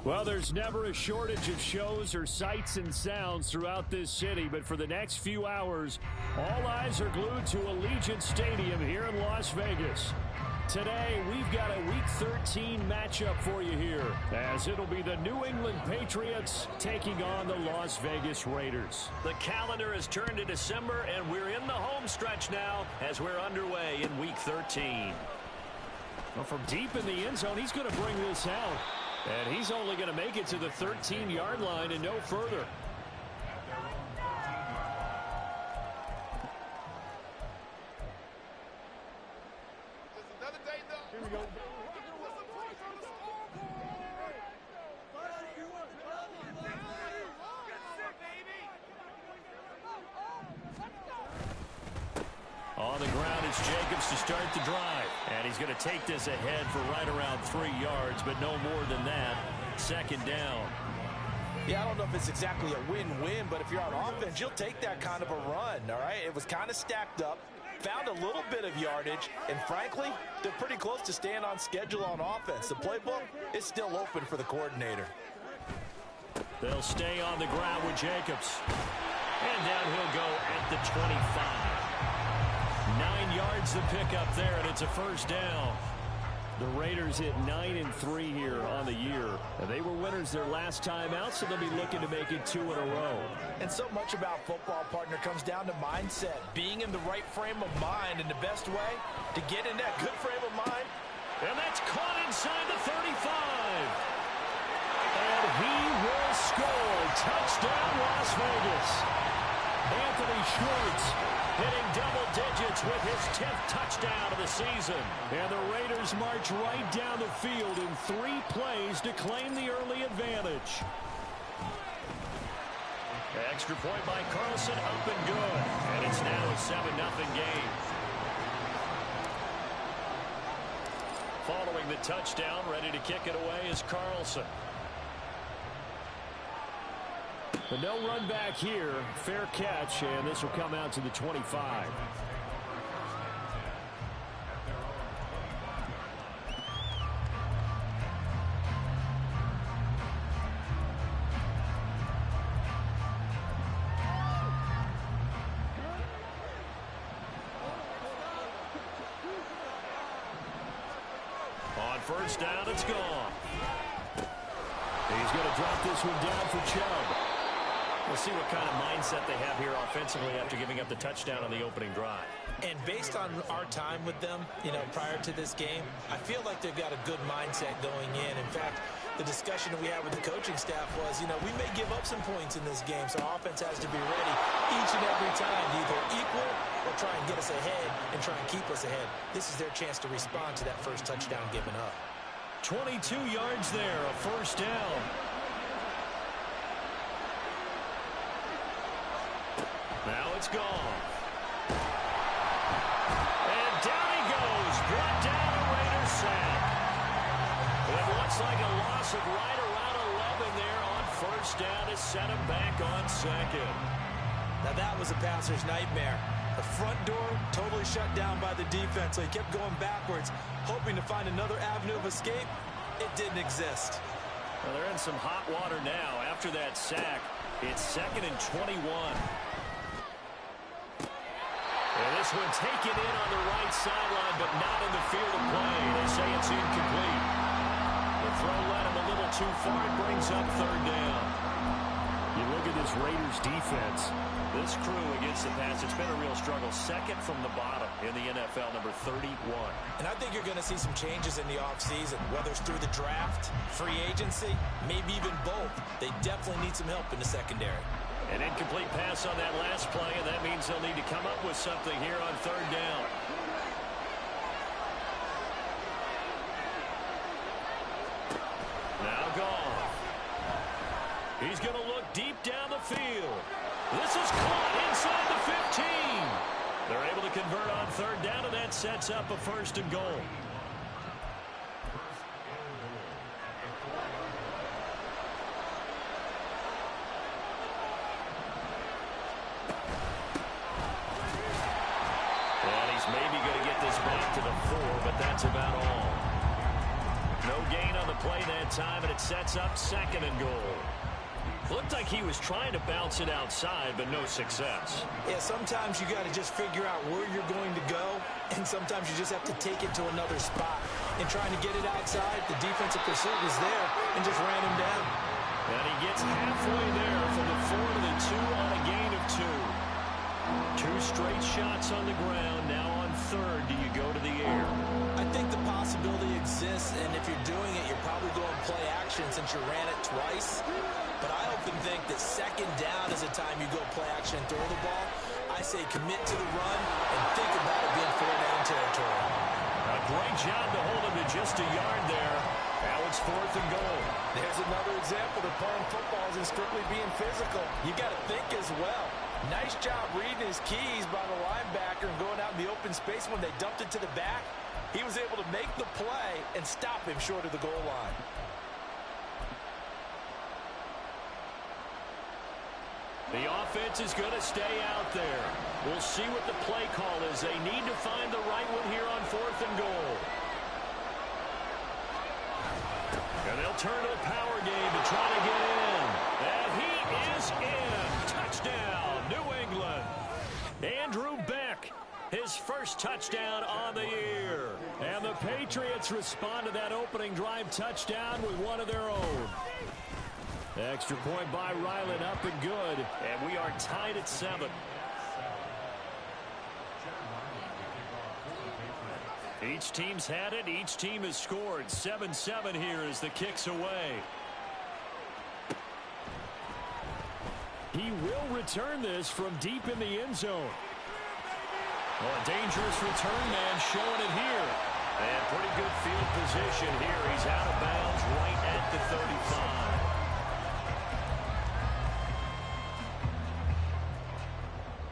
Well, there's never a shortage of shows or sights and sounds throughout this city, but for the next few hours, all eyes are glued to Allegiant Stadium here in Las Vegas. Today, we've got a Week 13 matchup for you here, as it'll be the New England Patriots taking on the Las Vegas Raiders. The calendar has turned to December, and we're in the home stretch now as we're underway in Week 13. Well, from deep in the end zone, he's going to bring this out. And he's only going to make it to the 13-yard line and no further. Here we go. On the ground, it's Jacobs to start the drive. And he's going to take this ahead for right around 3 yards, but no more than that. Second down. Yeah, I don't know if it's exactly a win-win, but if you're on offense, you'll take that kind of a run, all right? It was kind of stacked up, found a little bit of yardage, and frankly, they're pretty close to staying on schedule on offense. The playbook is still open for the coordinator. They'll stay on the ground with Jacobs. And down he'll go at the 25. 9 yards to pick up there, and it's a first down. The Raiders hit 9-3 here on the year. And they were winners their last time out, so they'll be looking to make it 2 in a row. And so much about football, partner, comes down to mindset. Being in the right frame of mind, and the best way to get in that good frame of mind. And that's caught inside the 35. And he will score. Touchdown, Las Vegas. Anthony Schwartz hitting double digits with his 10th touchdown of the season. And the Raiders march right down the field in 3 plays to claim the early advantage. Extra point by Carlson, up and good. And it's now a 7-0 game. Following the touchdown, ready to kick it away is Carlson. But no run back here. Fair catch, and this will come out to the 25. On first down, it's gone. He's going to drop this one down for Chubb. We'll see what kind of mindset they have here offensively after giving up the touchdown on the opening drive. And based on our time with them, prior to this game, I feel like they've got a good mindset going in. In fact, the discussion that we had with the coaching staff was, we may give up some points in this game, so our offense has to be ready each and every time to either equal or try and get us ahead and try and keep us ahead. This is their chance to respond to that first touchdown given up. 22 yards there, a first down. Now it's gone. And down he goes. Brought down a Raiders sack. It looks like a loss of right around 11 there on first down to set him back on second. Now that was a passer's nightmare. The front door totally shut down by the defense, so he kept going backwards, hoping to find another avenue of escape. It didn't exist. Well, they're in some hot water now. After that sack, it's 2nd and 21. And this one taken in on the right sideline, but not in the field of play. They say it's incomplete. The throw led him a little too far. It brings up 3rd down. You look at this Raiders defense. This crew against the pass, it's been a real struggle. 2nd from the bottom in the NFL, number 31. And I think you're going to see some changes in the offseason, whether it's through the draft, free agency, maybe even both. They definitely need some help in the secondary. An incomplete pass on that last play, and that means they'll need to come up with something here on 3rd down. Now gone. He's going to look deep down the field. This is caught inside the 15. They're able to convert on 3rd down, and that sets up a 1st and goal. Maybe going to get this back to the 4, but that's about all. No gain on the play that time, and it sets up 2nd and goal. Looked like he was trying to bounce it outside, but no success. Yeah, sometimes you got to just figure out where you're going to go, and sometimes you just have to take it to another spot. In trying to get it outside, the defensive pursuit was there and just ran him down. And he gets halfway there from the 4 to the 2 on a gain of 2. 2 straight shots on the ground. Now on 3rd, do you go to the air? I think the possibility exists, and if you're doing it, you're probably going play action since you ran it twice. But I often think that 2nd down is a time you go play action and throw the ball. I say commit to the run and think about it being 4th down territory. A great job to hold him to just a yard there. Now it's 4th and goal. There's another example that playing football isn't strictly being physical. You got to think as well. Nice job reading his keys by the linebacker and going out in the open space when they dumped it to the back. He was able to make the play and stop him short of the goal line. The offense is going to stay out there. We'll see what the play call is. They need to find the right one here on 4th and goal. And they'll turn to the power game to try to get in. And he is in. Touchdown, New England. Andrew Beck, his first touchdown on the year. And the Patriots respond to that opening drive touchdown with one of their own. Extra point by Ryland, up and good. And we are tied at 7. Each team's had it. Each team has scored. 7-7 here as the kick's away. He will return this from deep in the end zone. Well, a dangerous return man showing it here. And pretty good field position here. He's out of bounds right at the 35.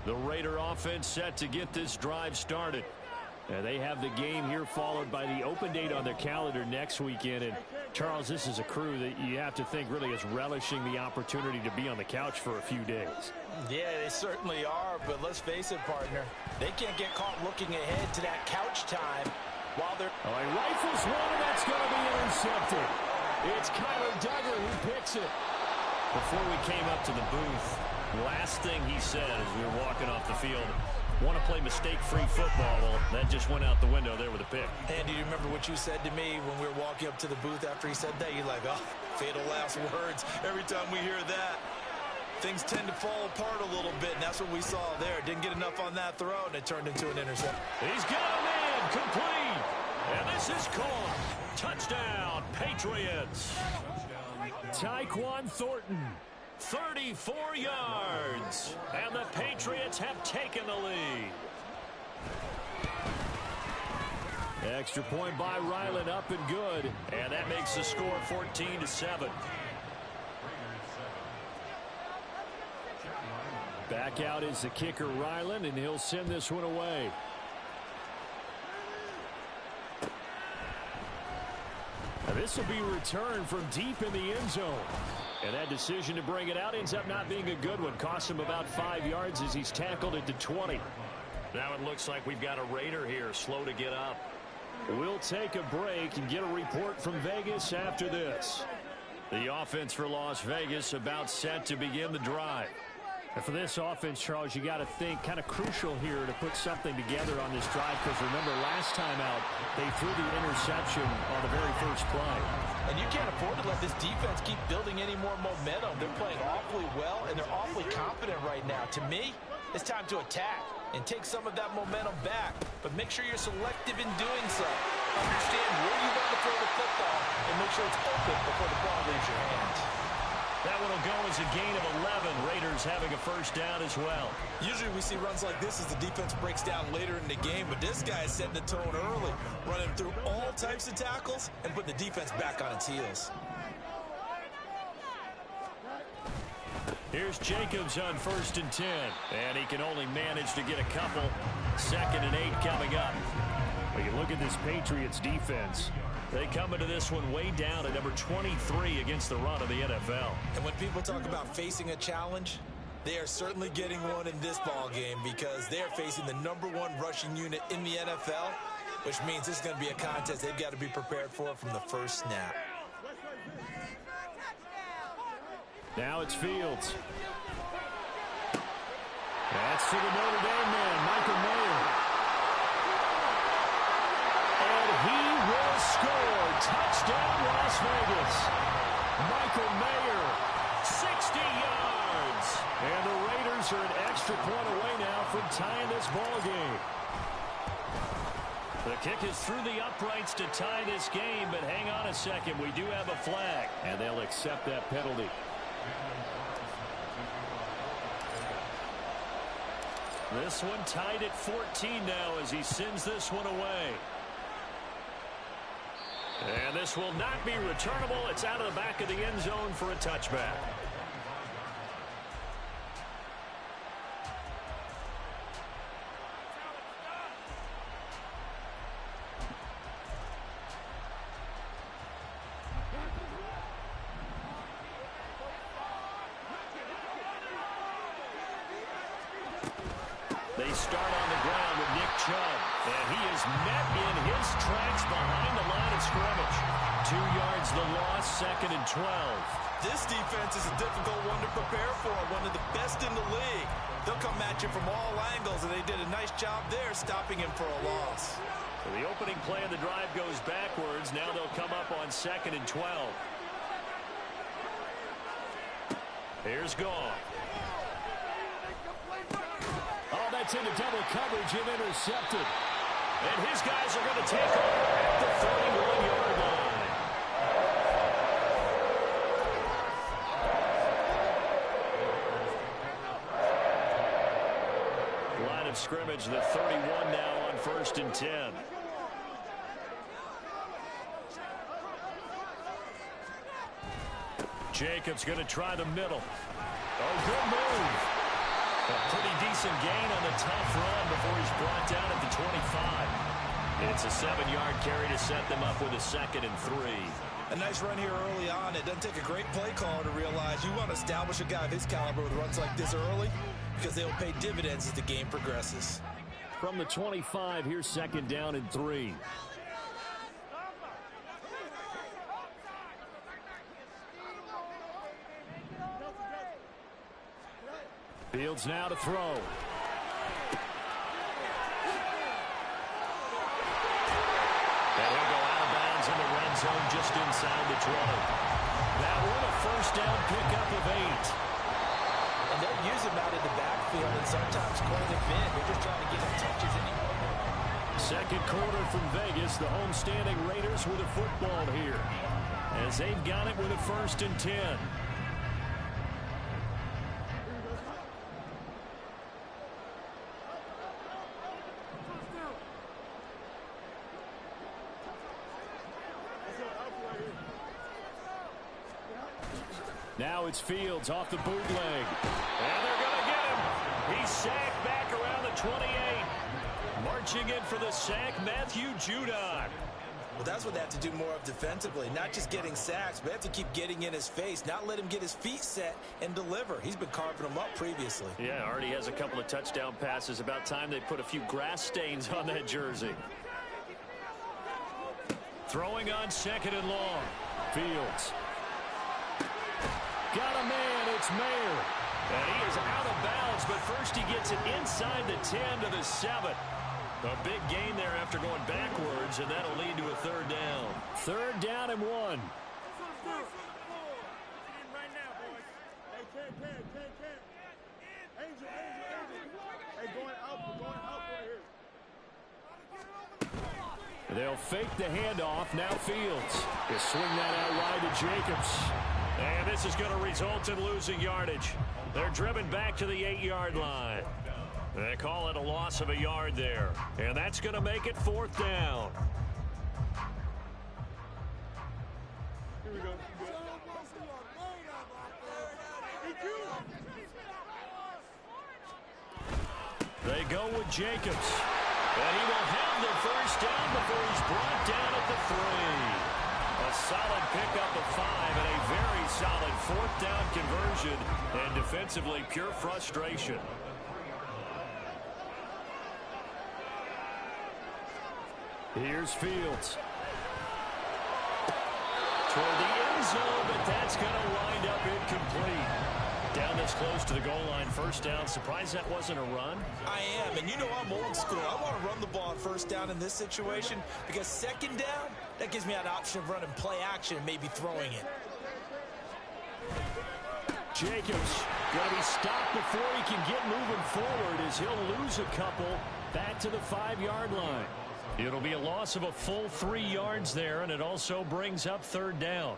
The Raider offense set to get this drive started. And they have the game here followed by the open date on their calendar next weekend. And Charles, this is a crew that you have to think really is relishing the opportunity to be on the couch for a few days. Yeah, they certainly are, but let's face it, partner. They can't get caught looking ahead to that couch time while they're... Oh, he rifles one, and that's going to be intercepted. It's Kyler Duggar who picks it. Before we came up to the booth, last thing he said as we were walking off the field, want to play mistake-free football. Well, that just went out the window there with a pick. And do you remember what you said to me when we were walking up to the booth after he said that? You're like, oh, fatal last words. Every time we hear that, things tend to fall apart a little bit, and that's what we saw there. Didn't get enough on that throw, and it turned into an interception. He's got a man complete. And this is caught. Touchdown, Patriots. Tyquan Thornton. 34 yards. And the Patriots have taken the lead. Extra point by Ryland, up and good. And that makes the score 14-7. Back out is the kicker, Ryland, and he'll send this one away. Now this will be returned from deep in the end zone. And that decision to bring it out ends up not being a good one. Costs him about 5 yards as he's tackled it to 20. Now it looks like we've got a Raider here, slow to get up. We'll take a break and get a report from Vegas after this. The offense for Las Vegas about set to begin the drive. And for this offense, Charles, you got to think kind of crucial here to put something together on this drive, because remember last time out they threw the interception on the very first play. And you can't afford to let this defense keep building any more momentum. They're playing awfully well, and they're awfully confident right now. To me, it's time to attack and take some of that momentum back. But make sure you're selective in doing so. Understand where you want to throw the football and make sure it's open before the ball leaves your hands. That one will go as a gain of 11. Raiders having a first down as well. Usually we see runs like this as the defense breaks down later in the game, but this guy is setting the tone early, running through all types of tackles and putting the defense back on its heels. Here's Jacobs on 1st and 10. And he can only manage to get a couple. 2nd and 8 coming up. Well, you look at this Patriots defense. They come into this one way down at number 23 against the run of the NFL. And when people talk about facing a challenge, they are certainly getting one in this ball game, because they are facing the #1 rushing unit in the NFL. which means this is going to be a contest they've got to be prepared for from the first snap. Now it's Fields. That's to the Notre Dame man, Michael Mayer. And he will score. Touchdown, Las Vegas. Michael Mayer, 60 yards. And the Raiders are an extra point away now from tying this ball game. The kick is through the uprights to tie this game, but hang on a second. We do have a flag. And they'll accept that penalty. This one tied at 14 now as he sends this one away. And this will not be returnable. It's out of the back of the end zone for a touchback. They start on the ground with Nick Chubb, and he is met in his tracks behind the line of scrimmage. 2 yards the loss, 2nd and 12. This defense is a difficult one to prepare for, one of the best in the league. They'll come at you from all angles, and they did a nice job there stopping him for a loss. So the opening play of the drive goes backwards. Now they'll come up on 2nd and 12. Here's Gone. Oh, that's into double coverage and intercepted. And his guys are going to take over at the 31-yard line. Line of scrimmage, the 31 now on 1st and 10. Jacobs going to try the middle. Oh, good move. A pretty decent gain on the tough run before he's brought down at the 25. It's a 7-yard carry to set them up with a 2nd and 3. A nice run here early on. It doesn't take a great play caller to realize you want to establish a guy of his caliber with runs like this early because they'll pay dividends as the game progresses. From the 25, here's 2nd down and 3. Fields now to throw. And he'll go out of bounds in the red zone just inside the 20. That one a 1st down pickup of 8. And they'll use him out in the backfield and sometimes calling him in. They're just trying to get him touches anymore. 2nd quarter from Vegas. The homestanding Raiders with a football here, as they've got it with a 1st and 10. Now it's Fields off the bootleg. And they're going to get him. He's sacked back around the 28. Marching in for the sack, Matthew Judon. Well, that's what they have to do more of defensively. Not just getting sacks, but they have to keep getting in his face. Not let him get his feet set and deliver. He's been carving them up previously. Yeah, already has a couple of touchdown passes. About time they put a few grass stains on that jersey. Throwing on 2nd and long. Fields. Got a man, it's Mayer. And he is out of bounds, but first he gets it inside the 10 to the 7. A big gain there after going backwards, and that'll lead to a 3rd down. 3rd down and 1. They'll fake the handoff. Now Fields. He'll swing that out wide to Jacobs. And this is going to result in losing yardage. They're driven back to the 8-yard line. They call it a loss of a yard there. And that's going to make it 4th down. Here we go. They go with Jacobs. And he will have the 1st down before he's brought down at the 3. A solid pickup of 5 and a very solid 4th down conversion. And defensively, pure frustration. Here's Fields. Toward the end zone, but that's going to wind up incomplete. Down this close to the goal line, first down. Surprised that wasn't a run? I am, and you know I'm old school. I want to run the ball on first down in this situation because second down, that gives me an option of running play action and maybe throwing it. Jacobs going to be stopped before he can get moving forward as he'll lose a couple back to the 5-yard line. It'll be a loss of a full 3 yards there, and it also brings up third down.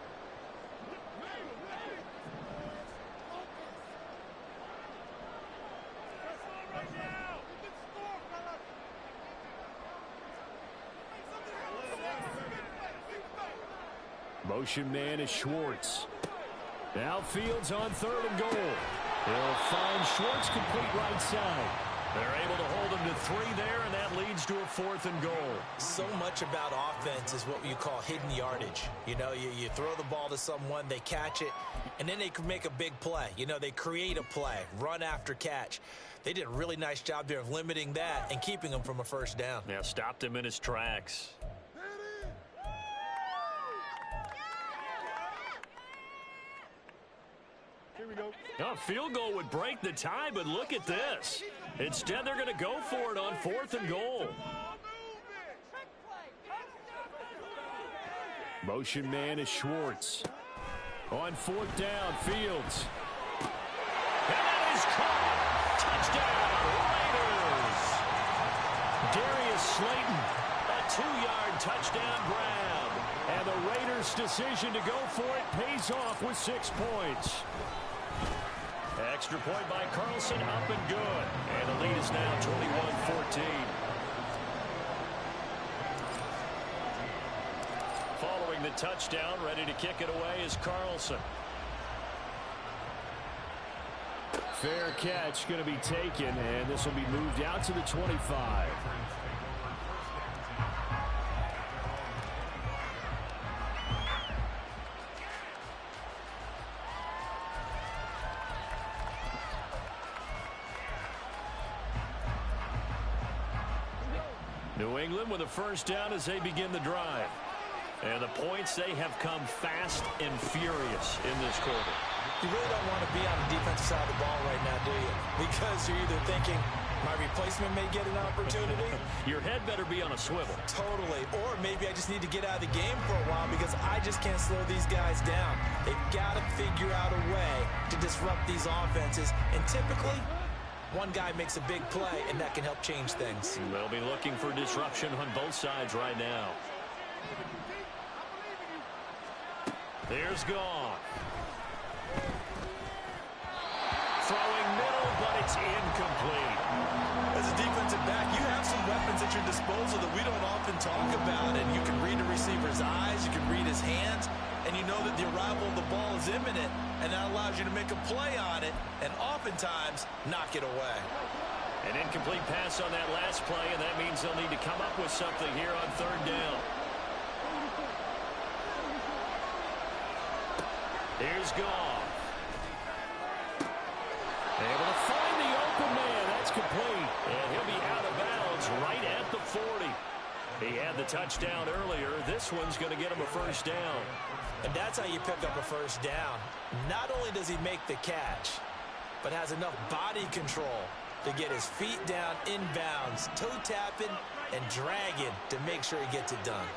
Motion man is Schwartz. Now Fields on 3rd and goal. He'll find Schwartz complete right side. They're able to hold him to 3 there, and that leads to a 4th and goal. So much about offense is what you call hidden yardage. You know, you throw the ball to someone, they catch it, and then they can make a big play. You know, they create a play, run after catch. They did a really nice job there of limiting that and keeping him from a first down. Yeah, stopped him in his tracks. Here we go. A field goal would break the tie, but look at this. Instead, they're going to go for it on 4th and goal. Motion man is Schwartz. On 4th down, Fields. And that is caught. Touchdown, Raiders. Darius Slayton, a 2-yard touchdown grab. And the Raiders' decision to go for it pays off with 6 points. Extra point by Carlson, up and good. And the lead is now 21-14. Following the touchdown, ready to kick it away is Carlson. Fair catch going to be taken, and this will be moved out to the 25. New England with a first down as they begin the drive. And the points, they have come fast and furious in this quarter. You really don't want to be on the defensive side of the ball right now, do you? Because you're either thinking, my replacement may get an opportunity. Your head better be on a swivel. Totally. Or maybe I just need to get out of the game for a while because I just can't slow these guys down. They've got to figure out a way to disrupt these offenses. And typically, one guy makes a big play, and that can help change things. They'll be looking for disruption on both sides right now. Here's Goff. Throwing middle, but it's incomplete. As a defensive back, you have some weapons at your disposal that we don't often talk about. And you can read the receiver's eyes, you can read his hands, and you know that the arrival of the ball is imminent, and that allows you to make a play on it and oftentimes knock it away. An incomplete pass on that last play, and that means they'll need to come up with something here on 3rd down. Here's Goff. Able to find the open man. That's complete. And he'll be out of bounds right at the 40. He had the touchdown earlier. This one's going to get him a first down. And that's how you pick up a first down. Not only does he make the catch, but has enough body control to get his feet down inbounds, toe tapping and dragging to make sure he gets it done.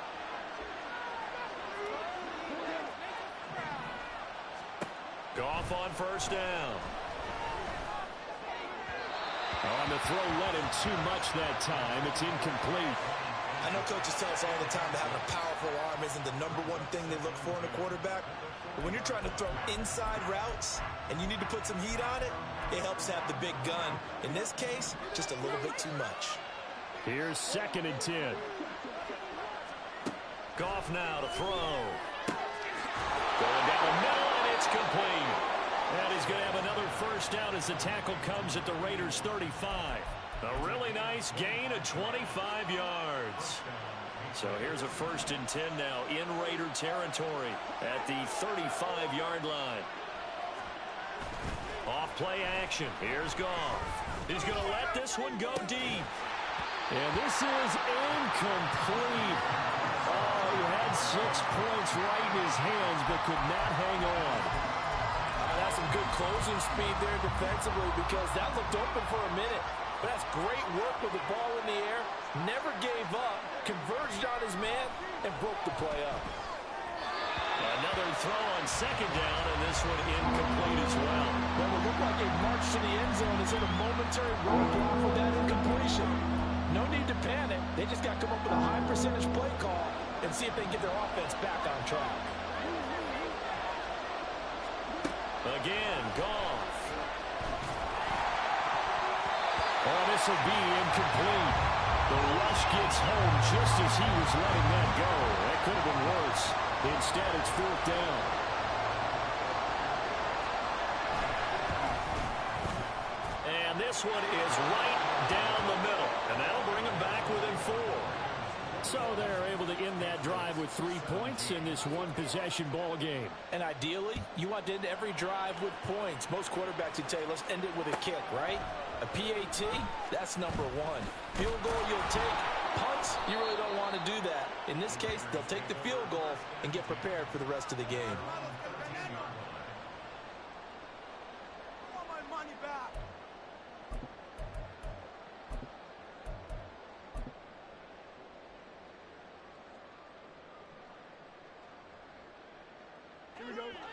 Goff on first down. On the throw, led him too much that time. It's incomplete. I know coaches tell us all the time that having a powerful arm isn't the #1 thing they look for in a quarterback. But when you're trying to throw inside routes and you need to put some heat on it, it helps have the big gun. In this case, just a little bit too much. Here's 2nd and 10. Goff now to throw. Going down the middle, and it's complete. And he's going to have another first down as the tackle comes at the Raiders' 35. A really nice gain of 25 yards. So here's a 1st and 10 now in Raider territory at the 35-yard line. Off play action. Here's Goff. He's going to let this one go deep. And this is incomplete. Oh, he had 6 points right in his hands, but could not hang on. That's some good closing speed there defensively because that looked open for a minute. But that's great work with the ball in the air. Never gave up, converged on his man, and broke the play up. Another throw on second down, and this one incomplete as well. Well, it looked like a march to the end zone is hit a momentary roadblock with that incompletion. No need to panic. They just got to come up with a high percentage play call and see if they can get their offense back on track. Again, Goff. Oh, this will be incomplete. The rush gets home just as he was letting that go. That could have been worse. Instead, it's 4th down. And this one is right down the middle. And that'll bring them back within 4. So they're able to end that drive with 3 points in this one-possession ball game. And ideally, you want to end every drive with points. Most quarterbacks would tell you, let's end it with a kick, right? A PAT, that's number 1. Field goal you'll take. Punts, you really don't want to do that. In this case, they'll take the field goal and get prepared for the rest of the game.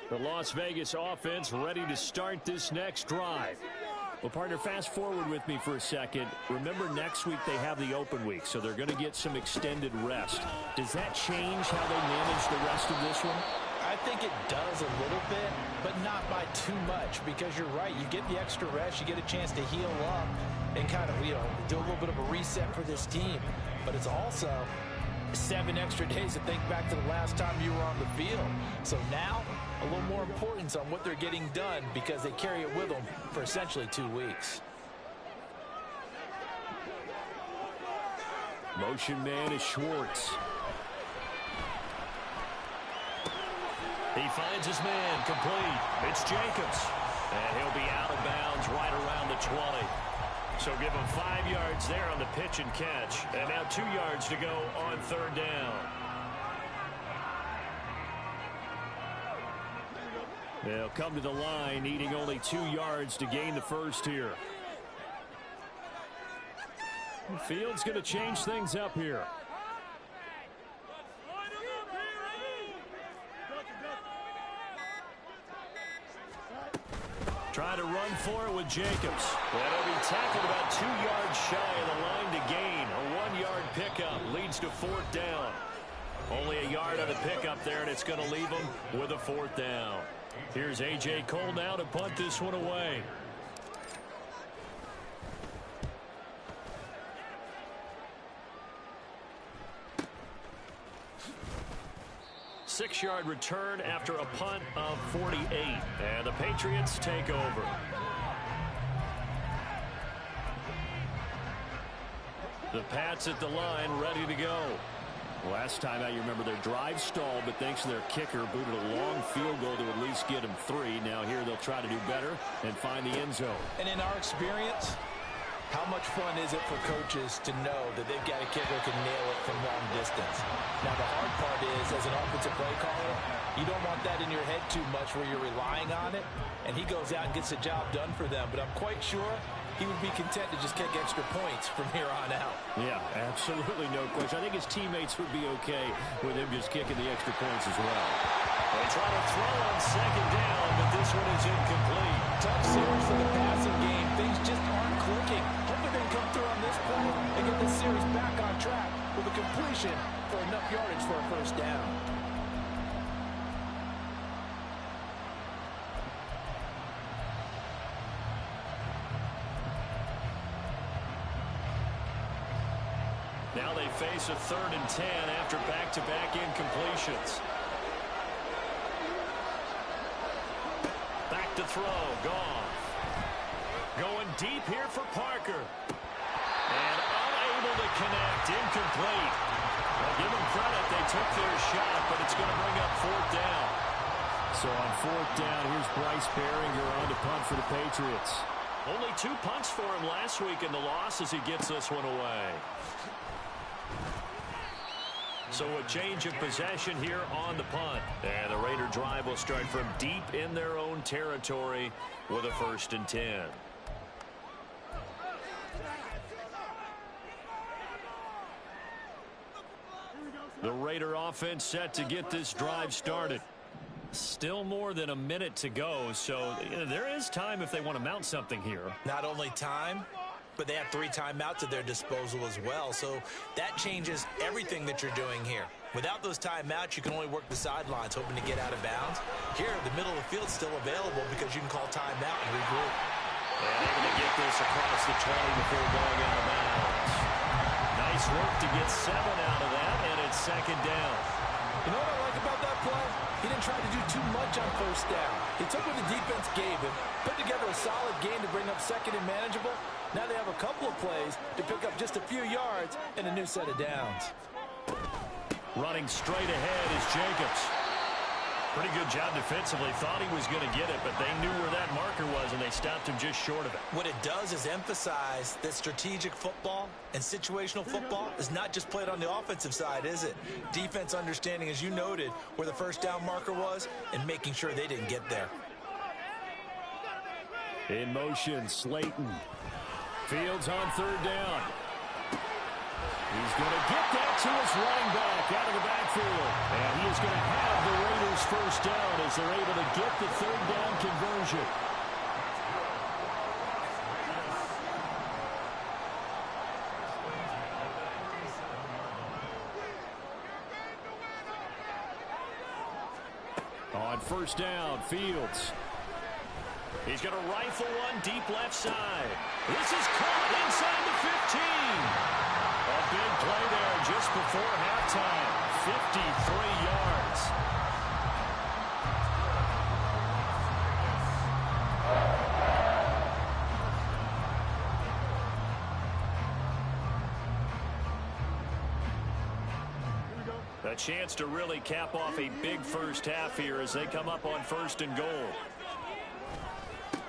The Las Vegas offense ready to start this next drive. Well, partner, fast forward with me for a second. Remember, next week they have the open week, so they're going to get some extended rest. Does that change how they manage the rest of this one? I think it does a little bit, but not by too much, because you're right. You get the extra rest, you get a chance to heal up and kind of, do a little bit of a reset for this team. But it's also 7 extra days to think back to the last time you were on the field. So now, a little more importance on what they're getting done because they carry it with them for essentially 2 weeks. Motion man is Schwartz. He finds his man complete. It's Jacobs. And he'll be out of bounds right around the 20. So give him 5 yards there on the pitch and catch. And now 2 yards to go on 3rd down. They'll come to the line, needing only 2 yards to gain the first here. The field's going to change things up here. Try to run for it with Jacobs. That'll be tackled about 2 yards shy of the line to gain. A 1-yard pickup leads to 4th down. Only a yard on the pickup there, and it's going to leave them with a 4th down. Here's A.J. Cole now to punt this one away. Six-yard return after a punt of 48. And the Patriots take over. The Pats at the line, ready to go. Last time out, you remember their drive stalled, but thanks to their kicker, booted a long field goal to at least get them 3. Now here they'll try to do better and find the end zone. And in our experience, how much fun is it for coaches to know that they've got a kicker who can nail it from long distance? Now, the hard part is, as an offensive play caller, you don't want that in your head too much where you're relying on it, and he goes out and gets the job done for them. But I'm quite sure he would be content to just kick extra points from here on out. Yeah, absolutely no question. I think his teammates would be okay with him just kicking the extra points as well. They try to throw on 2nd down, but this one is incomplete. Tough series for the passing game. Things just aren't clicking. Hopefully they can come through on this play and get this series back on track with a completion for enough yardage for a 1st down. Now they face a 3rd and 10 after back-to-back incompletions. Back to throw. Goff. Going deep here for Parker. And unable to connect. Incomplete. Well, give them credit. They took their shot, but it's going to bring up 4th down. So on 4th down, here's Bryce Behringer on to punt for the Patriots. Only 2 punts for him last week in the loss as he gets this one away. So a change of possession here on the punt. And the Raider drive will start from deep in their own territory with a 1st and 10. The Raider offense set to get this drive started. Still more than a minute to go, so there is time if they want to mount something here. Not only time, but they have 3 timeouts at their disposal as well, so that changes everything that you're doing here. Without those timeouts, you can only work the sidelines, hoping to get out of bounds. Here, the middle of the field is still available because you can call timeout and regroup. And able to get this across the 20 before going out of bounds. Nice work to get 7 out of that, and it's 2nd down. You know what I like about that play? He didn't try to do too much on 1st down. He took what the defense gave him, put together a solid game to bring up 2nd and manageable. Now they have a couple of plays to pick up just a few yards and a new set of downs. Running straight ahead is Jacobs. Pretty good job defensively. Thought he was going to get it, but they knew where that marker was, and they stopped him just short of it. What it does is emphasize that strategic football and situational football is not just played on the offensive side, is it? Defense understanding, as you noted, where the 1st down marker was and making sure they didn't get there. In motion, Slayton. Fields on 3rd down. He's going to get that to his running back out of the backfield. And he is going to have the Raiders 1st down as they're able to get the 3rd down conversion. On 1st down, Fields. He's going to rifle one deep left side. This is caught inside the 15. A big play there just before halftime. 53 yards. A chance to really cap off a big 1st half here as they come up on 1st and goal.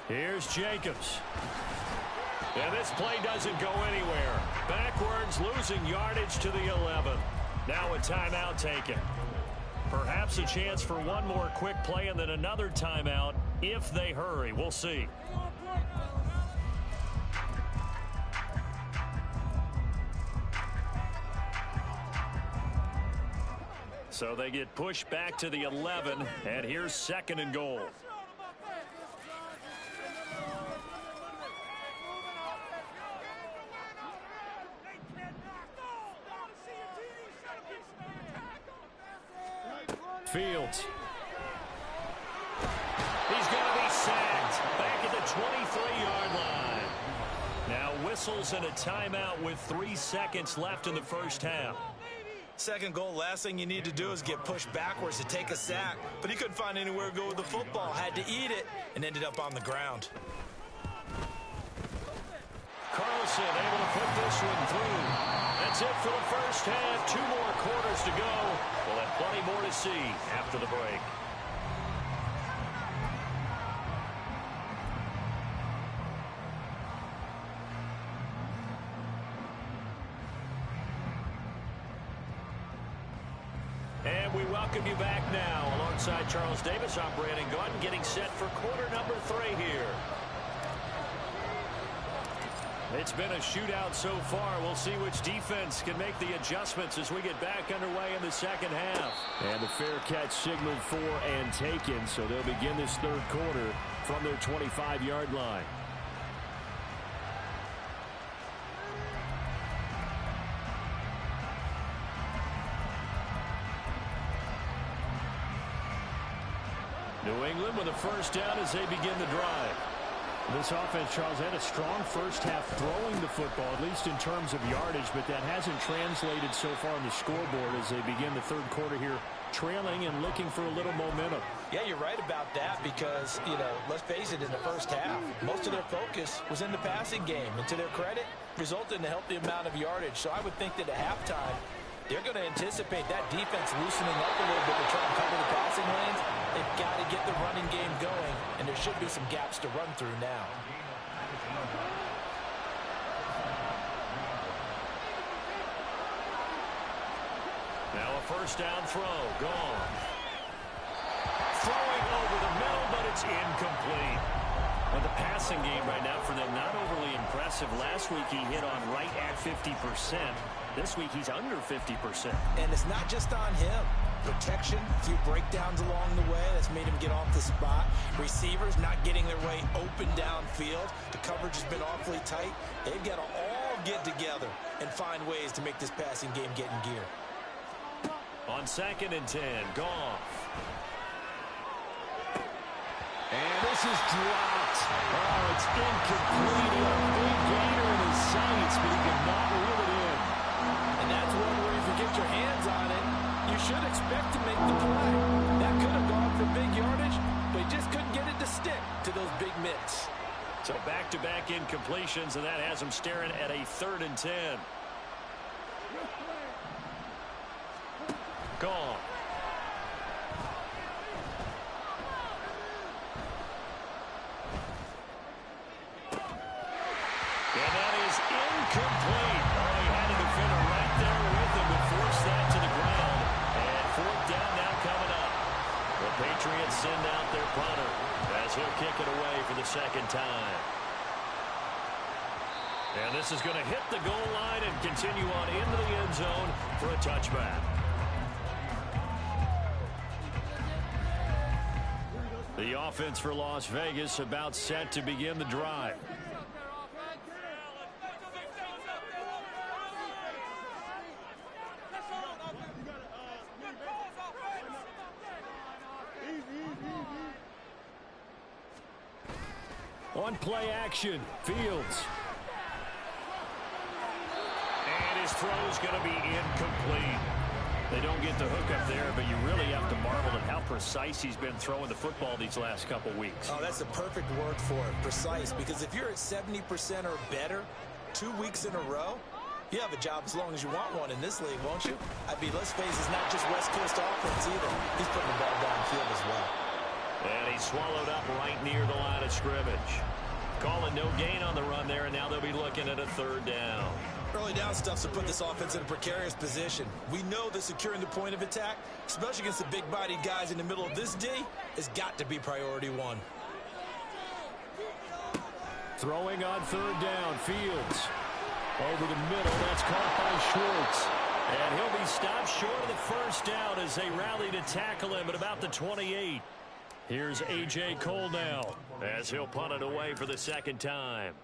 Here's Jacobs. And this play doesn't go anywhere. Backwards, losing yardage to the 11. Now a timeout taken. Perhaps a chance for one more quick play and then another timeout if they hurry. We'll see. So they get pushed back to the 11, and here's 2nd and goal. Fields. He's going to be sacked back at the 23-yard line. Now whistles and a timeout with 3 seconds left in the 1st half. 2nd goal, last thing you need to do is get pushed backwards to take a sack. But he couldn't find anywhere to go with the football. Had to eat it and ended up on the ground. Carlson able to put this one through. That's it for the 1st half. 2 more quarters to go. We'll have plenty more to see after the break. And we welcome you back now. Alongside Charles Davis, I'm Brandon Gunn, getting set for quarter number 3 here. It's been a shootout so far. We'll see which defense can make the adjustments as we get back underway in the 2nd half. And the fair catch signaled for and taken, so they'll begin this 3rd quarter from their 25-yard line. New England with a 1st down as they begin the drive. This offense, Charles, had a strong 1st half throwing the football, at least in terms of yardage, but that hasn't translated so far on the scoreboard as they begin the 3rd quarter here, trailing and looking for a little momentum. Yeah, you're right about that because, let's face it, in the 1st half, most of their focus was in the passing game. And to their credit, resulted in a healthy amount of yardage. So I would think that at halftime, they're going to anticipate that defense loosening up a little bit to try and cover the passing lanes. They've got to get the running game going, and there should be some gaps to run through now. Now a first down throw. Gone. Throwing over the middle, but it's incomplete. Well, the passing game right now for them, not overly impressive. Last week he hit on right at 50%. This week he's under 50%. And it's not just on him. Protection, a few breakdowns along the way. That's made him get off the spot. Receivers not getting their way open downfield. The coverage has been awfully tight. They've got to all get together and find ways to make this passing game get in gear. On 2nd and 10, Goff. And this is dropped. Oh, it's incomplete. A big gainer in his sights, but he cannot reel it in. And that's one where if you get your hands on it, you should expect to make the play. That could have gone for big yardage, but he just couldn't get it to stick to those big mitts. So back-to-back incompletions, and that has him staring at a 3rd and 10. Gone. And that is incomplete. Oh, he had a defender right there with him to force that to the ground. And 4th down now coming up. The Patriots send out their punter as he'll kick it away for the 2nd time. And this is going to hit the goal line and continue on into the end zone for a touchback. The offense for Las Vegas about set to begin the drive. On play action, Fields. And his throw's going to be incomplete. They don't get the hook up there, but you really have to marvel at how precise he's been throwing the football these last couple weeks. Oh, that's the perfect word for it, precise, because if you're at 70% or better 2 weeks in a row, you have a job as long as you want one in this league, won't you? I mean, let's face it, it's not just West Coast offense either. He's putting the ball downfield as well. And he's swallowed up right near the line of scrimmage. Calling no gain on the run there, and now they'll be looking at a 3rd down. Early down stuff's to put this offense in a precarious position. We know that securing the point of attack, especially against the big-bodied guys in the middle of this D, has got to be priority one. Throwing on 3rd down, Fields. Over the middle, that's caught by Schwartz. And he'll be stopped short of the 1st down as they rally to tackle him at about the 28. Here's A.J. Cole now as he'll punt it away for the 2nd time.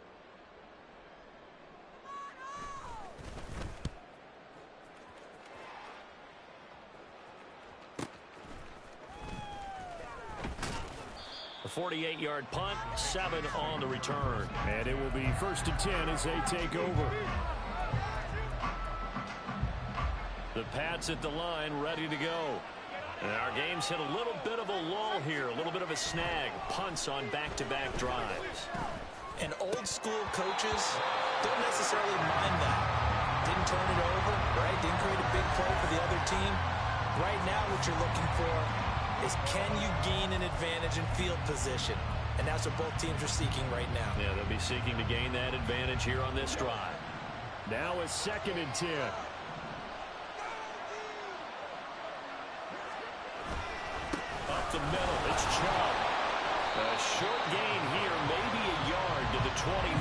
A 48-yard punt, 7 on the return. And it will be 1st and 10 as they take over. The Pats at the line, ready to go. And our game's hit a little bit of a lull here, a little bit of a snag. Punts on back-to-back drives. And old-school coaches don't necessarily mind that. Didn't turn it over, right? Didn't create a big play for the other team. Right now what you're looking for is can you gain an advantage in field position? And that's what both teams are seeking right now. Yeah, they'll be seeking to gain that advantage here on this drive. Now a 2nd and 10. Up the middle, it's Chubb. A short gain here, maybe a yard to the 29.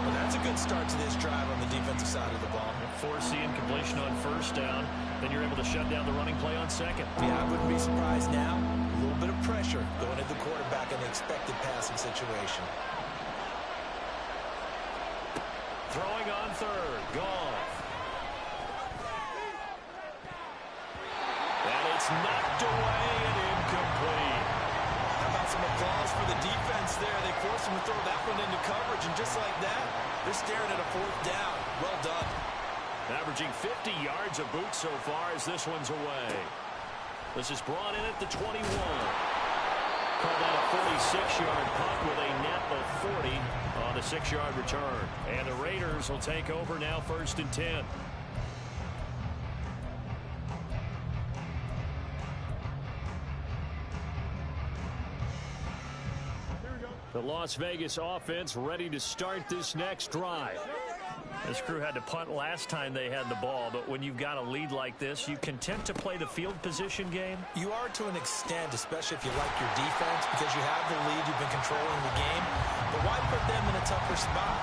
Well, that's a good start to this drive on the defensive side of the ball. Force the incompletion on 1st down, then you're able to shut down the running play on 2nd. Yeah, I wouldn't be surprised now. A little bit of pressure going at the quarterback in the expected passing situation. Throwing on 3rd, Goff. And it's knocked away and incomplete. How about some applause for the defense there? They forced him to throw that one into coverage, and just like that, they're staring at a 4th down. Well done. Averaging 50 yards a boot so far as this one's away. This is brought in at the 21. Call that a 46-yard punt with a net of 40 on the 6-yard return. And the Raiders will take over now 1st and 10. The Las Vegas offense ready to start this next drive. This crew had to punt last time they had the ball, but when you've got a lead like this, you content to play the field position game? You are to an extent, especially if you like your defense, because you have the lead, you've been controlling the game. But why put them in a tougher spot?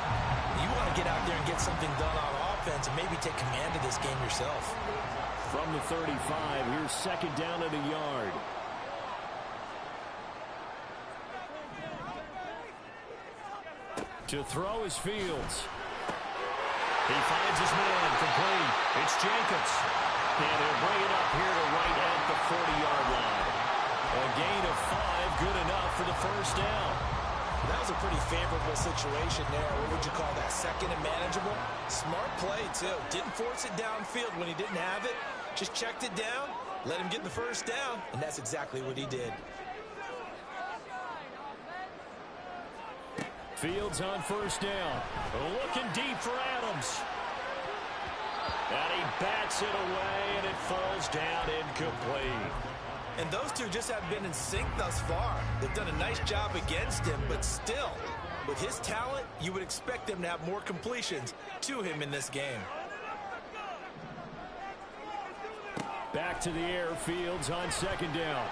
You want to get out there and get something done on offense and maybe take command of this game yourself. From the 35, here's second down at a yard. To throw is Fields. He finds his man, complete. It's Jacobs. And he'll bring it up here to right at the 40-yard line. A gain of 5, good enough for the first down. That was a pretty favorable situation there. What would you call that? Second and manageable? Smart play, too. Didn't force it downfield when he didn't have it. Just checked it down, let him get the first down, and that's exactly what he did. Fields on first down. Looking deep for Adams. And he bats it away, and it falls down incomplete. And those two just have been in sync thus far. They've done a nice job against him, but still, with his talent, you would expect them to have more completions to him in this game. Back to the air, Fields on second down.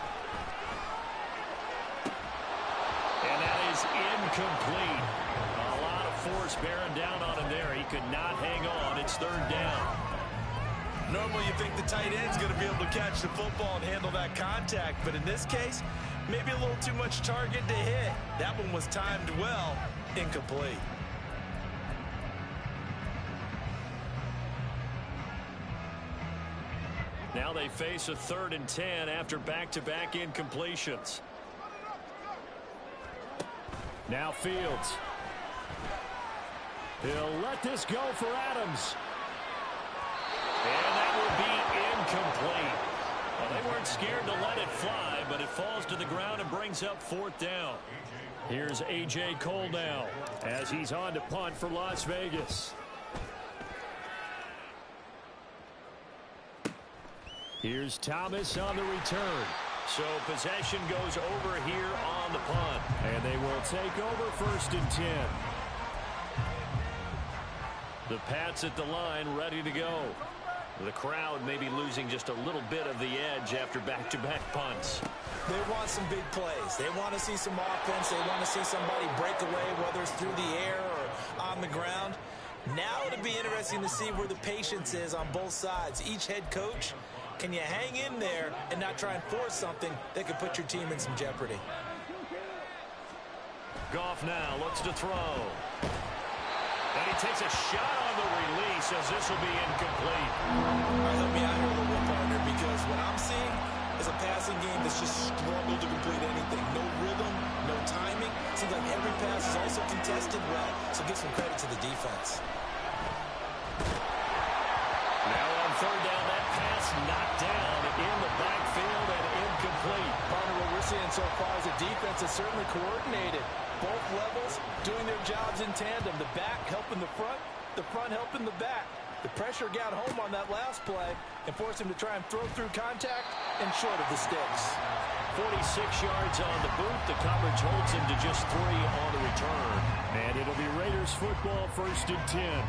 And that is incomplete. A lot of force bearing down on him there. He could not hang on. It's third down. Normally you think the tight end's going to be able to catch the football and handle that contact, but in this case, maybe a little too much target to hit. That one was timed well, incomplete. Now they face a 3rd and 10 after back-to-back incompletions. Now Fields. He'll let this go for Adams. And that will be incomplete. Well, they weren't scared to let it fly, but it falls to the ground and brings up 4th down. Here's A.J. Cole now as he's on to punt for Las Vegas. Here's Thomas on the return. So possession goes over here on the punt. And they will take over 1st and 10. The Pats at the line ready to go. The crowd may be losing just a little bit of the edge after back-to-back punts. They want some big plays. They want to see some offense. They want to see somebody break away, whether it's through the air or on the ground. Now it'll be interesting to see where the patience is on both sides. Each head coach, can you hang in there and not try and force something that could put your team in some jeopardy? Goff now looks to throw. And he takes a shot on the release as this will be incomplete. All right, help me out here a little bit, partner, because what I'm seeing is a passing game that's just struggled to complete anything. No rhythm, no timing. Seems like every pass is also contested well, so give some credit to the defense. Now on 3rd down, that pass knocked down in the backfield and incomplete. Partner, what we're seeing so far is the defense is certainly coordinated. Both levels doing their jobs in tandem. The back helping the front helping the back. The pressure got home on that last play and forced him to try and throw through contact and short of the sticks. 46 yards on the boot. The coverage holds him to just 3 on the return. And it'll be Raiders football 1st and 10.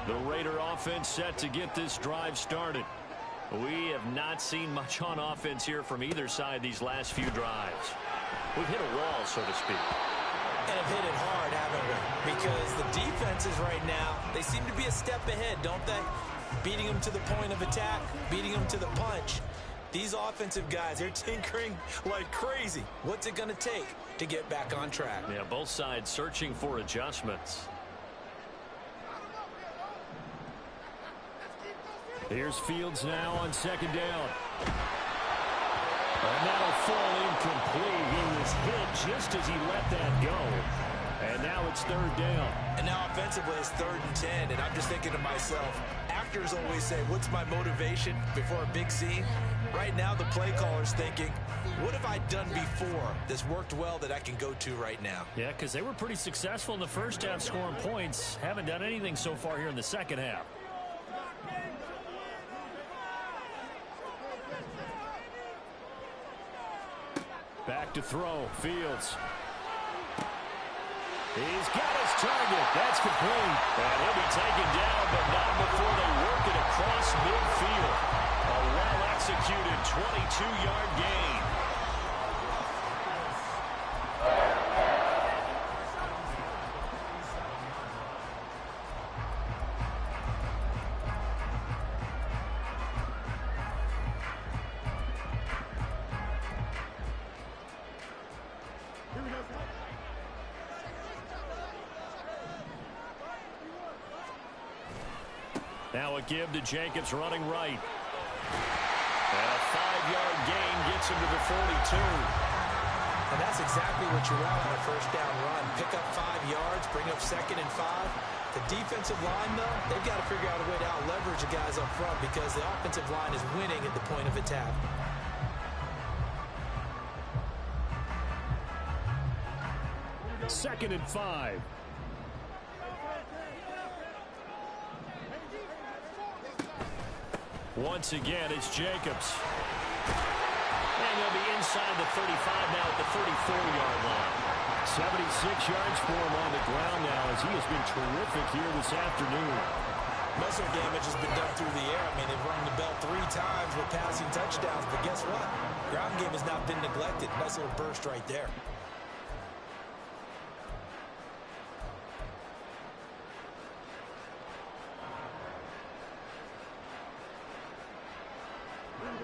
The Raider offense set to get this drive started. We have not seen much on offense here from either side these last few drives. We've hit a wall, so to speak. And have hit it hard, haven't we? Because the defenses right now, they seem to be a step ahead, don't they? Beating them to the point of attack, beating them to the punch. These offensive guys, they're tinkering like crazy. What's it going to take to get back on track? Yeah, both sides searching for adjustments. Here's Fields now on second down. And that'll fall incomplete. He was hit just as he let that go. And now it's 3rd down. And now offensively it's 3rd and 10. And I'm just thinking to myself, actors always say, what's my motivation before a big scene? Right now the play caller's thinking, what have I done before that's worked well that I can go to right now? Yeah, because they were pretty successful in the first half scoring points. Haven't done anything so far here in the second half. Back to throw. Fields. He's got his target. That's complete. And he'll be taken down, but not before they work it across midfield. A well-executed 22-yard gain. Now a give to Jacobs running right. And a 5-yard gain gets him to the 42. And that's exactly what you want on a first down run. Pick up 5 yards, bring up 2nd and 5. The defensive line, though, they've got to figure out a way to out-leverage the guys up front because the offensive line is winning at the point of attack. Second and 5. Once again, it's Jacobs. And he'll be inside the 35 now at the 34-yard line. 76 yards for him on the ground now as he has been terrific here this afternoon. Muscle damage has been done through the air. I mean, they've rung the bell 3 times with passing touchdowns, but guess what? Ground game has not been neglected. Nice little burst right there.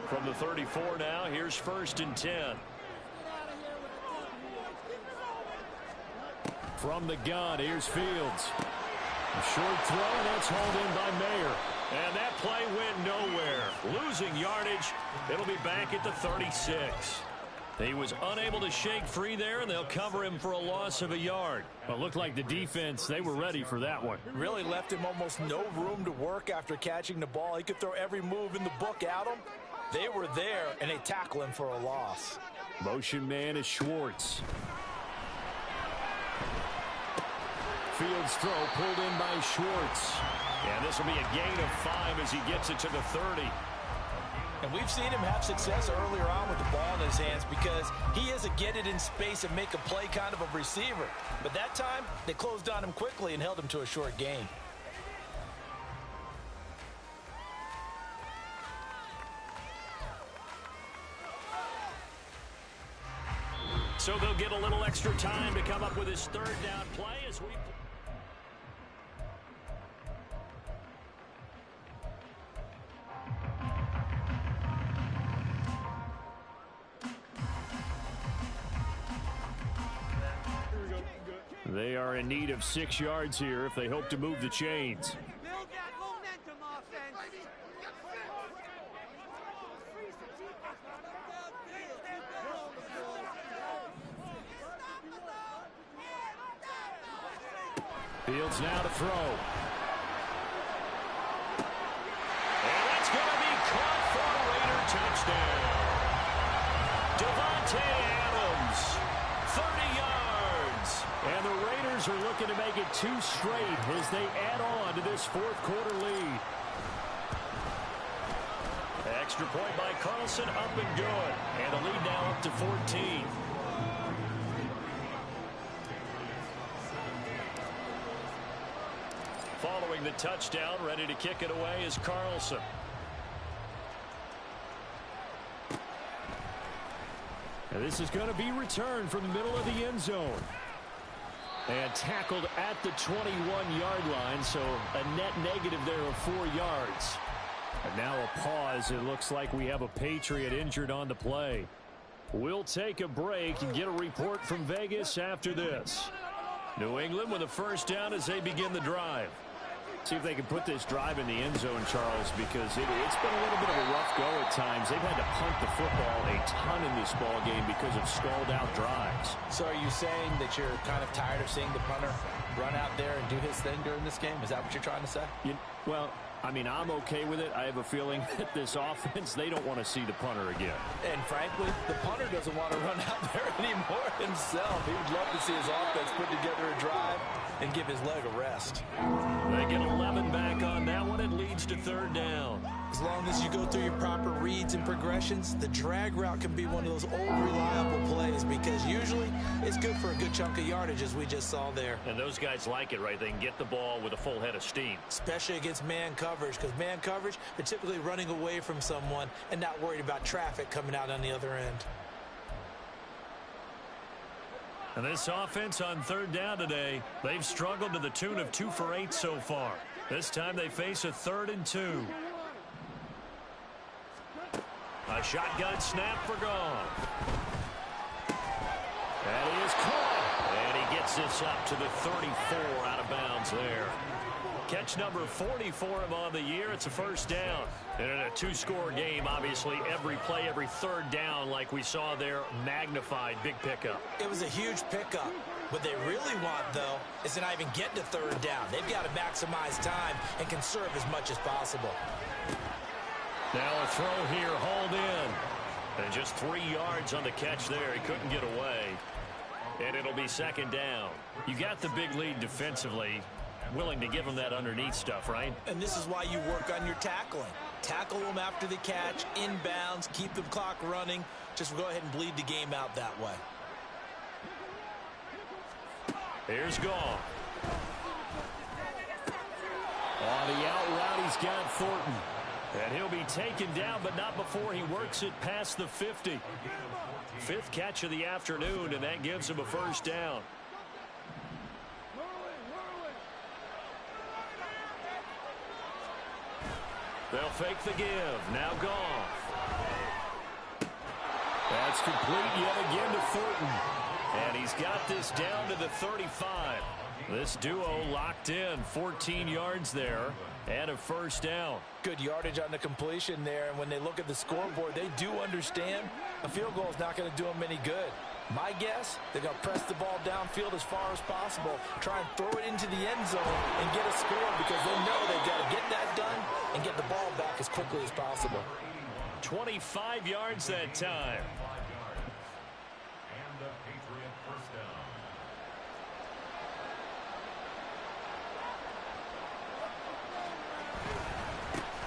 From the 34 now, here's 1st and 10. From the gun, here's Fields. A short throw, and that's hauled in by Mayer. And that play went nowhere. Losing yardage. It'll be back at the 36. He was unable to shake free there, and they'll cover him for a loss of a yard. But looked like the defense, they were ready for that one. Really left him almost no room to work after catching the ball. He could throw every move in the book at him. They were there, and they tackle him for a loss. Motion man is Schwartz. Fields throw pulled in by Schwartz. And this will be a gain of 5 as he gets it to the 30. And we've seen him have success earlier on with the ball in his hands because he is a get it in space and make a play kind of a receiver. But that time, they closed on him quickly and held him to a short gain. So they'll get a little extra time to come up with his 3rd down play as we... They are in need of 6 yards here if they hope to move the chains. Build that momentum offense. Fields now to throw. And that's going to be caught for a Raider touchdown. Devontae Adams, 30 yards. And the Raiders are looking to make it 2 straight as they add on to this 4th quarter lead. Extra point by Carlson, up and good. And the lead now up to 14. Following the touchdown, ready to kick it away is Carlson. And this is going to be returned from the middle of the end zone. And tackled at the 21-yard line, so a net negative there of 4 yards. And now a pause. It looks like we have a Patriot injured on the play. We'll take a break and get a report from Vegas after this. New England with a 1st down as they begin the drive. See if they can put this drive in the end zone, Charles, because it's been a little bit of a rough go at times. They've had to punt the football a ton in this ball game because of stalled-out drives. So are you saying that you're kind of tired of seeing the punter run out there and do his thing during this game? Is that what you're trying to say? Well, I mean, I'm okay with it. I have a feeling that this offense, they don't want to see the punter again. And frankly, the punter doesn't want to run out there anymore. In himself. He would love to see his offense put together a drive and give his leg a rest. They get 11 back on that one. It leads to third down. As long as you go through your proper reads and progressions, the drag route can be one of those old reliable plays because usually it's good for a good chunk of yardage, as we just saw there. And those guys like it, right? They can get the ball with a full head of steam. Especially against man coverage, because man coverage, they're typically running away from someone and not worried about traffic coming out on the other end. And this offense on third down today, they've struggled to the tune of 2 for 8 so far. This time they face a 3rd and 2. A shotgun snap for gone. And he is caught. And he gets this up to the 34 out of bounds there. Catch number 40 for him on the year. It's a first down. And in a 2-score game, obviously, every play, every third down, like we saw there, magnified. Big pickup. It was a huge pickup. What they really want, though, is to not even get to third down. They've got to maximize time and conserve as much as possible. Now a throw here, hauled in. And just 3 yards on the catch there. He couldn't get away. And it'll be second down. You got the big lead defensively. Willing to give them that underneath stuff, right? And this is why you work on your tackling. Tackle them after the catch, inbounds, keep the clock running. Just go ahead and bleed the game out that way. Here's Gall. On the out route, he's got Thornton. And he'll be taken down, but not before he works it past the 50. 5th catch of the afternoon, and that gives him a first down. They'll fake the give. Now Goff. That's complete yet again to Thornton. And he's got this down to the 35. This duo locked in. 14 yards there and a first down. Good yardage on the completion there. And when they look at the scoreboard, they do understand a field goal is not going to do them any good. My guess, they're going to press the ball downfield as far as possible, try and throw it into the end zone and get a score because they know they've got to get that done and get the ball back as quickly as possible. 25 yards that time. And the Patriot first down.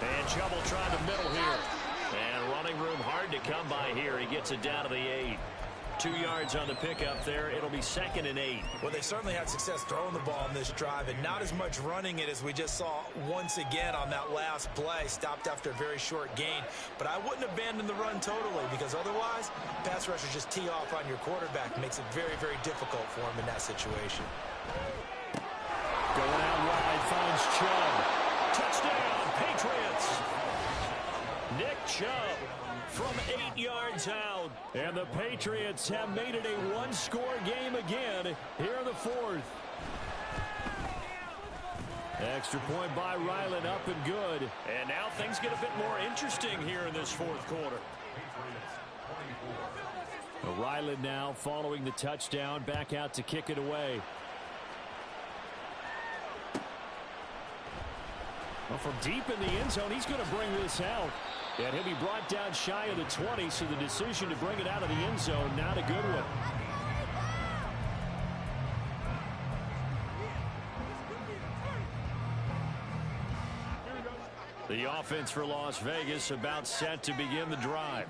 And trouble trying to middle here. And running room hard to come by here. He gets it down to the 8. 2 yards on the pickup there. It'll be 2nd and 8. Well, they certainly had success throwing the ball on this drive and not as much running it as we just saw once again on that last play. Stopped after a very short gain. But I wouldn't abandon the run totally because otherwise, pass rushers just tee off on your quarterback. Makes it very, very difficult for him in that situation. Going out wide, finds Chubb. Touchdown, Patriots. Nick Chubb from 8 yards out. And the Patriots have made it a 1-score game again here in the 4th. Extra point by Ryland, up and good. And now things get a bit more interesting here in this 4th quarter. Ryland now following the touchdown, back out to kick it away. Well, from deep in the end zone, he's going to bring this out. And he'll be brought down shy of the 20, so the decision to bring it out of the end zone, not a good one. The offense for Las Vegas about set to begin the drive.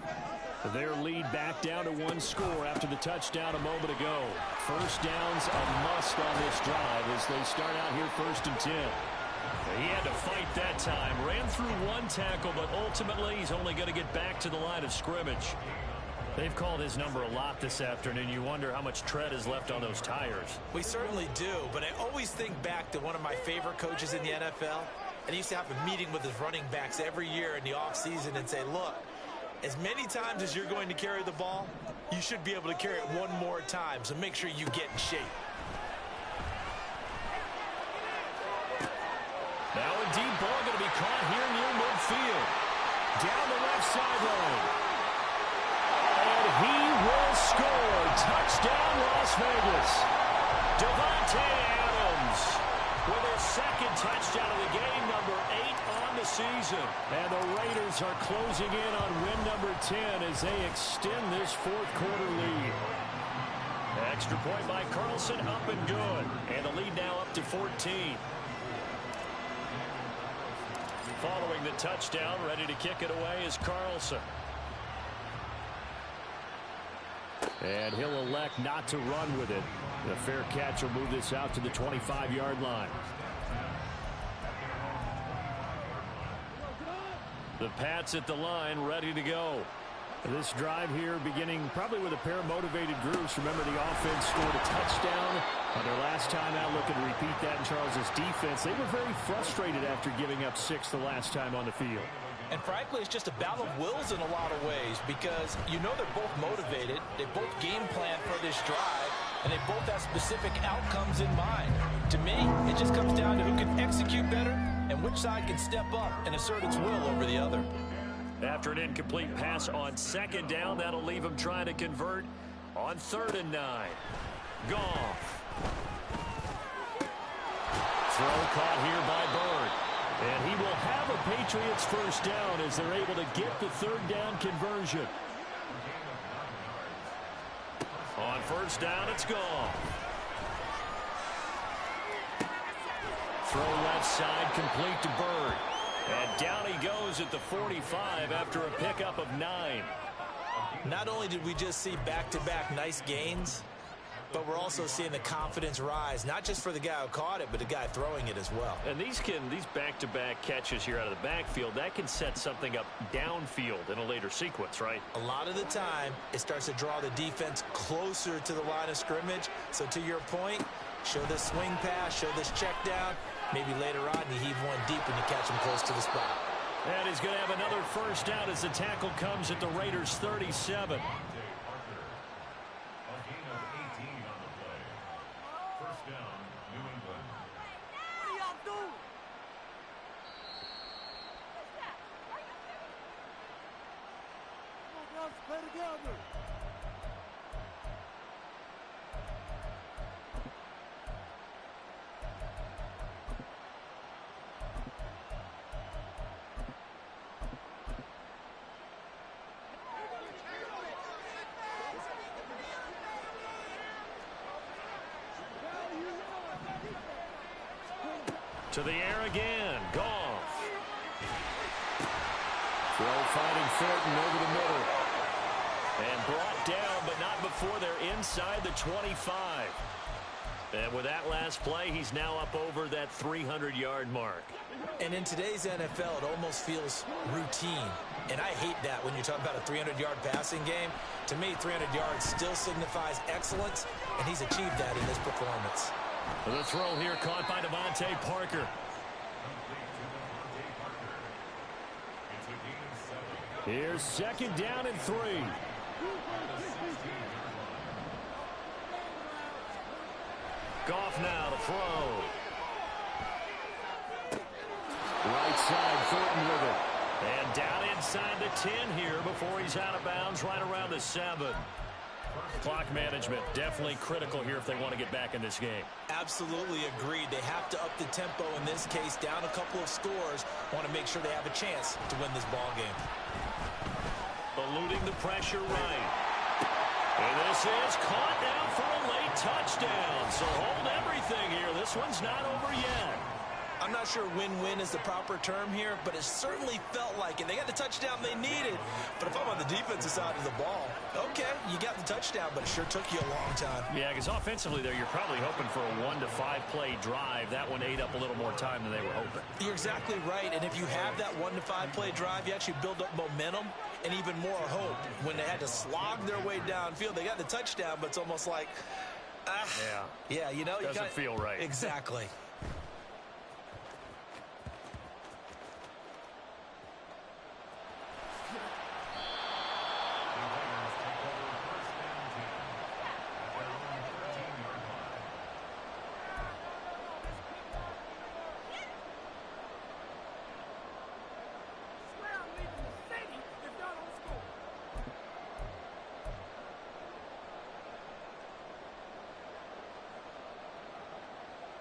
Their lead back down to 1 score after the touchdown a moment ago. First down's a must on this drive as they start out here 1st and 10. He had to fight that time. Ran through 1 tackle, but ultimately he's only going to get back to the line of scrimmage. They've called his number a lot this afternoon. You wonder how much tread is left on those tires. We certainly do, but I always think back to one of my favorite coaches in the NFL. And he used to have a meeting with his running backs every year in the offseason and say, look, as many times as you're going to carry the ball, you should be able to carry it 1 more time, so make sure you get in shape. Now a deep ball going to be caught here near midfield. Down the left sideline. And he will score. Touchdown, Las Vegas. Devontae Adams with his 2nd touchdown of the game, number 8 on the season. And the Raiders are closing in on win number 10 as they extend this 4th quarter lead. extra point by Carlson, up and good. And the lead now up to 14. Following the touchdown, ready to kick it away is Carlson. And he'll elect not to run with it. The fair catch will move this out to the 25-yard line. The Pats at the line, ready to go. This drive here beginning probably with a pair of motivated groups. Remember, the offense scored a touchdown on their last time out. Looking to repeat that in Charles's defense. They were very frustrated after giving up 6 the last time on the field. And frankly, it's just a battle of wills in a lot of ways because you know they're both motivated. They both game plan for this drive, and they both have specific outcomes in mind. To me, it just comes down to who can execute better and which side can step up and assert its will over the other. After an incomplete pass on second down, that'll leave him trying to convert on 3rd and 9. Goff. Throw caught here by Bird. And he will have a Patriots first down as they're able to get the 3rd down conversion. On 1st down, it's Goff. Throw left side, complete to Bird. And down he goes at the 45 after a pickup of 9. Not only did we just see back-to-back nice gains, but we're also seeing the confidence rise, not just for the guy who caught it, but the guy throwing it as well. And these back-to-back catches here out of the backfield, that can set something up downfield in a later sequence, right? A lot of the time, it starts to draw the defense closer to the line of scrimmage. So to your point, show this swing pass, show this check down. Maybe later on you heave one deep when you catch him close to the spot. And he's going to have another first down as the tackle comes at the Raiders' 37. Play together. To the air again. Goff. Throw finding Thornton over the middle. And brought down, but not before they're inside the 25. And with that last play, he's now up over that 300-yard mark. And in today's NFL, it almost feels routine. And I hate that when you talk about a 300-yard passing game. To me, 300 yards still signifies excellence, and he's achieved that in this performance. The throw here caught by Devontae Parker. Here's 2nd down and 3. Goff now to throw. Right side, Thornton with it. And down inside the 10 here before he's out of bounds right around the 7. Clock management definitely critical here if they want to get back in this game. Absolutely agreed. They have to up the tempo in this case, down a couple of scores. Want to make sure they have a chance to win this ball game. Eluding the pressure right. And this is caught now for a late touchdown. So hold everything here. This one's not over yet. I'm not sure win-win is the proper term here, but it certainly felt like it. They got the touchdown they needed. But if I'm on the defensive side of the ball, okay, you got the touchdown, but it sure took you a long time. Yeah, because offensively there, you're probably hoping for a 1 to 5 play drive. That one ate up a little more time than they were hoping. You're exactly right. And if you have that 1 to 5 play drive, you actually build up momentum and even more hope. When they had to slog their way downfield, they got the touchdown, but it's almost like, yeah, you know, doesn't feel right. Exactly.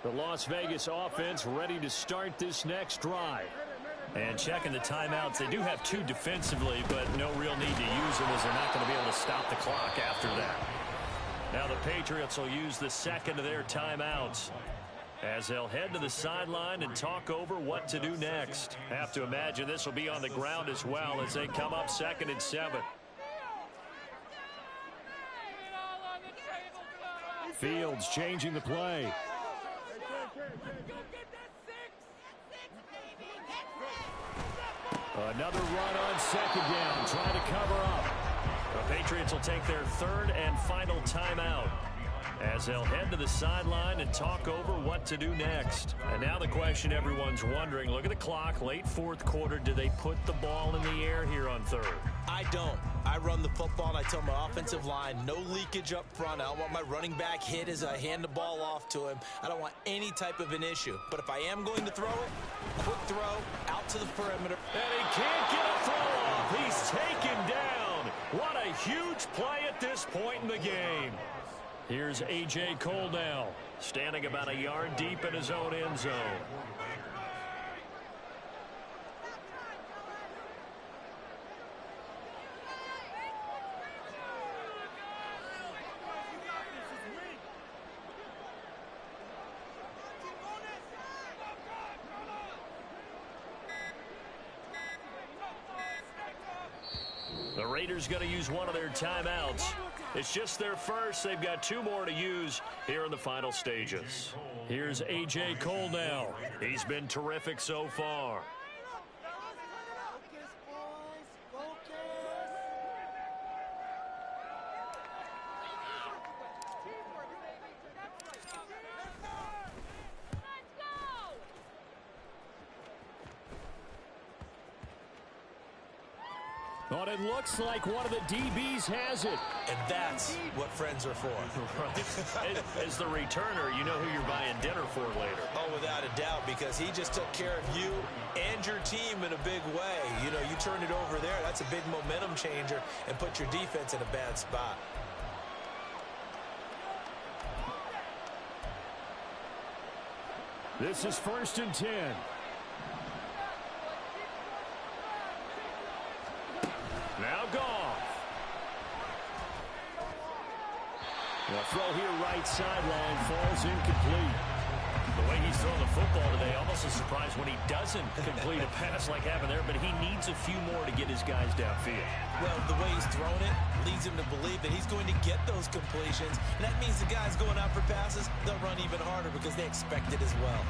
The Las Vegas offense ready to start this next drive. And checking the timeouts, they do have 2 defensively, but no real need to use them as they're not going to be able to stop the clock after that. Now the Patriots will use the second of their timeouts as they'll head to the sideline and talk over what to do next. Have to imagine this will be on the ground as well as they come up 2nd and 7. Fields changing the play. Another run on 2nd down, trying to cover up. The Patriots will take their 3rd and final timeout as they'll head to the sideline and talk over what to do next. And now the question everyone's wondering, look at the clock, late 4th quarter, do they put the ball in the air here on 3rd? I don't. I run the football and I tell my offensive line, no leakage up front. I don't want my running back hit as I hand the ball off to him. I don't want any type of an issue. But if I am going to throw it, quick throw, out to the perimeter. And he can't get a throw off. He's taken down. What a huge play at this point in the game. Here's A.J. Cole now, standing about a yard deep in his own end zone. The Raiders going to use one of their timeouts. It's just their first. They've got 2 more to use here in the final stages. Here's A.J. Cole now. He's been terrific so far. But it looks like one of the DBs has it. And that's what friends are for. As the returner, you know who you're buying dinner for later. Oh, without a doubt, because he just took care of you and your team in a big way. You know, you turn it over there, that's a big momentum changer and put your defense in a bad spot. This is 1st and 10. Now Goff. The throw here right sideline falls incomplete. The way he's throwing the football today, almost a surprise when he doesn't complete a pass like happened there, but he needs a few more to get his guys downfield. Well, the way he's thrown it leads him to believe that he's going to get those completions, and that means the guys going out for passes, they'll run even harder because they expect it as well.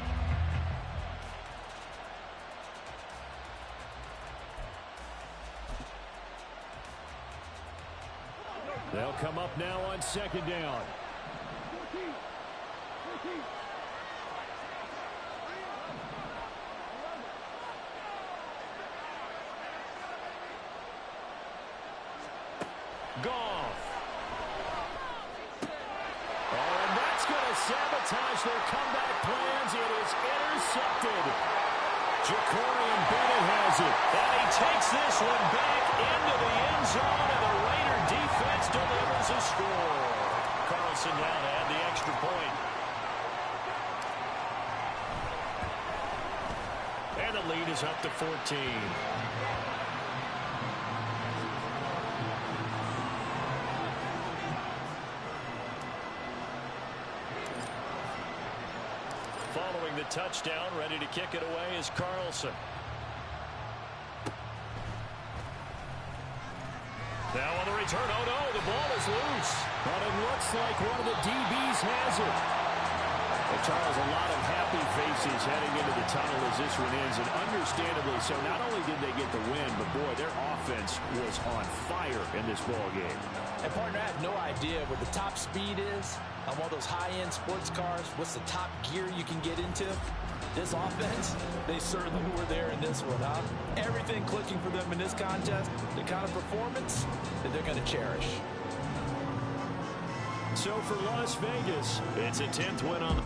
They'll come up now on 2nd down. Goff. Oh, and that's going to sabotage their comeback plans. It is intercepted. Ja'Cory Bennett has it. And he takes this one back into the end zone, and the Raider defense delivers a score. Carlson now to add the extra point. And the lead is up to 14. Following the touchdown, ready to kick it away is Carlson. Now on the return, oh no, the ball is loose. But it looks like one of the DBs has it. Well, Charles, a lot of happy faces heading into the tunnel as this one ends, and understandably so. Not only did they get the win, but boy, their offense was on fire in this ball game. And partner, I have no idea what the top speed is on one of those high-end sports cars. What's the top gear you can get into? This offense, they certainly were there in this one, huh? Everything clicking for them in this contest, the kind of performance that they're going to cherish. So for Las Vegas, it's a 10th win on the